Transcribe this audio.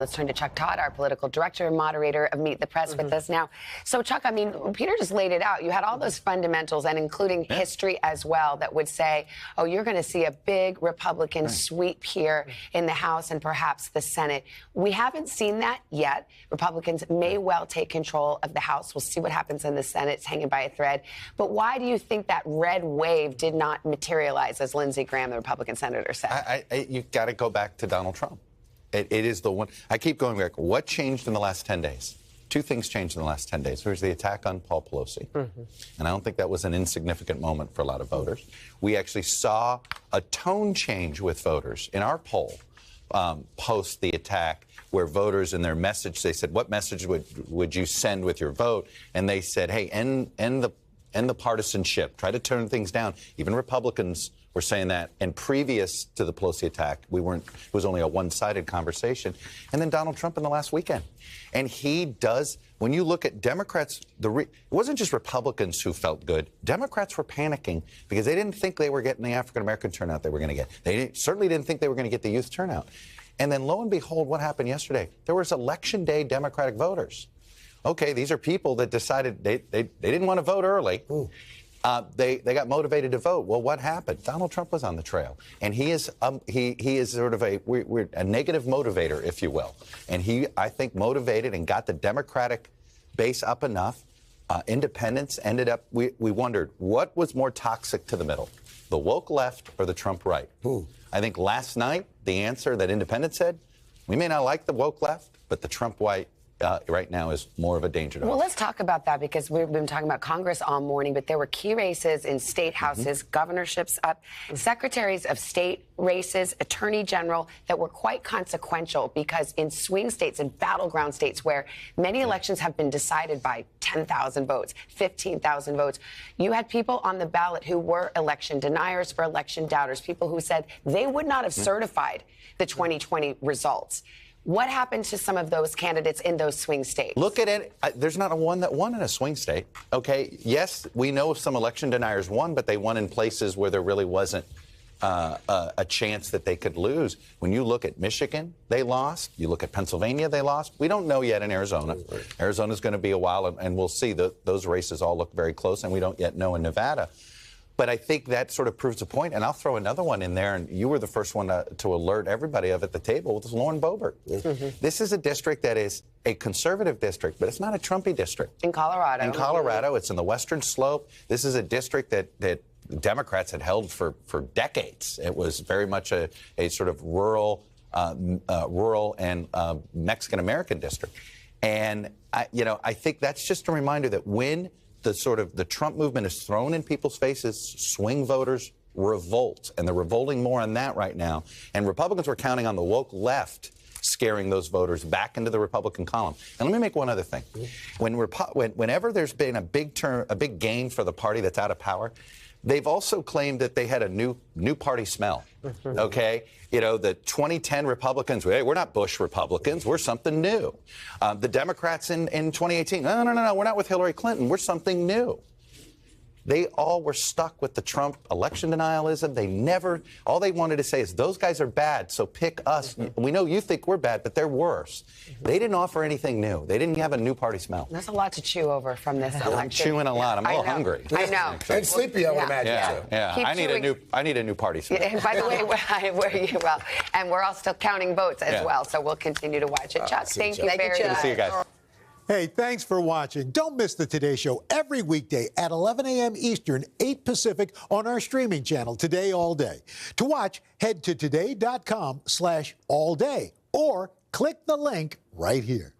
Let's turn to Chuck Todd, our political director and moderator of Meet the Press with us now. So, Chuck, I mean, Peter just laid it out. You had all those fundamentals, and including history as well, that would say, oh, you're going to see a big Republican sweep here in the House and perhaps the Senate. We haven't seen that yet. Republicans may well take control of the House. We'll see what happens in the Senate. It's hanging by a thread. But why do you think that red wave did not materialize, as Lindsey Graham, the Republican senator, said? You've got to go back to Donald Trump. It is the one. I keep going back. What changed in the last 10 days? Two things changed in the last 10 days. There's the attack on Paul Pelosi. And I don't think that was an insignificant moment for a lot of voters. We actually saw a tone change with voters in our poll post the attack, where voters in their message, they said, what message would you send with your vote? And they said, hey, end the partisanship. Try to turn things down. Even Republicans were saying that. And previous to the Pelosi attack, it was only a one-sided conversation. And then Donald Trump in the last weekend. And he does, when you look at Democrats, it wasn't just Republicans who felt good. Democrats were panicking because they didn't think they were getting the African-American turnout they were going to get. They certainly didn't think they were going to get the youth turnout. And then lo and behold, what happened yesterday? There was Election Day Democratic voters. Okay, these are people that decided they didn't want to vote early. They got motivated to vote. Well, what happened? Donald Trump was on the trail, and he is sort of a negative motivator, if you will. And he, I think, motivated and got the Democratic base up enough. Independents ended up. We wondered what was more toxic to the middle, the woke left or the Trump right. I think last night the answer that independents said, we may not like the woke left, but the Trump right now is more of a danger to us. Well, let's talk about that, because we've been talking about Congress all morning, but there were key races in state houses, governorships up, secretaries of state races, attorney general, that were quite consequential, because in swing states and battleground states where many elections have been decided by 10,000 votes, 15,000 votes, you had people on the ballot who were election deniers or election doubters, people who said they would not have certified the 2020 results. What happened to some of those candidates in those swing states? Look at it. There's not one that won in a swing state. Okay. Yes, we know some election deniers won, but they won in places where there really wasn't a chance that they could lose. When you look at Michigan, they lost. You look at Pennsylvania, they lost. We don't know yet in Arizona. Arizona's going to be a while, and we'll see. Those races all look very close, and we don't yet know in Nevada. But I think that sort of proves the point. And I'll throw another one in there. And you were the first one to alert everybody of at the table, with Lauren Boebert. This is a district that is a conservative district, but it's not a Trumpy district. In Colorado. In Colorado. It's in the Western Slope. This is a district that Democrats had held for decades. It was very much a sort of rural and Mexican-American district. And, I think that's just a reminder that when the Trump movement is thrown in people's faces, swing voters revolt, and they're revolting more on that right now. And Republicans were counting on the woke left scaring those voters back into the Republican column. And let me make one other thing. Whenever there's been a big gain for the party that's out of power, they've also claimed that they had a new party smell. Okay? The 2010 Republicans, we're not Bush Republicans. We're something new. The Democrats in 2018, no, we're not with Hillary Clinton. We're something new. They all were stuck with the Trump election denialism. All they wanted to say is, those guys are bad, so pick us. We know you think we're bad, but they're worse. They didn't offer anything new. They didn't have a new party smell. There's a lot to chew over from this election. I'm chewing a lot. I'm a little hungry. I know. And sleepy, I would imagine, too. Yeah. I need a new party smell. By the way, and we're all still counting votes as well, so we'll continue to watch it. Chuck, thank you very much. Good to see you guys. Hey, thanks for watching. Don't miss the Today Show every weekday at 11 a.m. Eastern, 8 Pacific on our streaming channel, Today All Day. To watch, head to today.com/allday or click the link right here.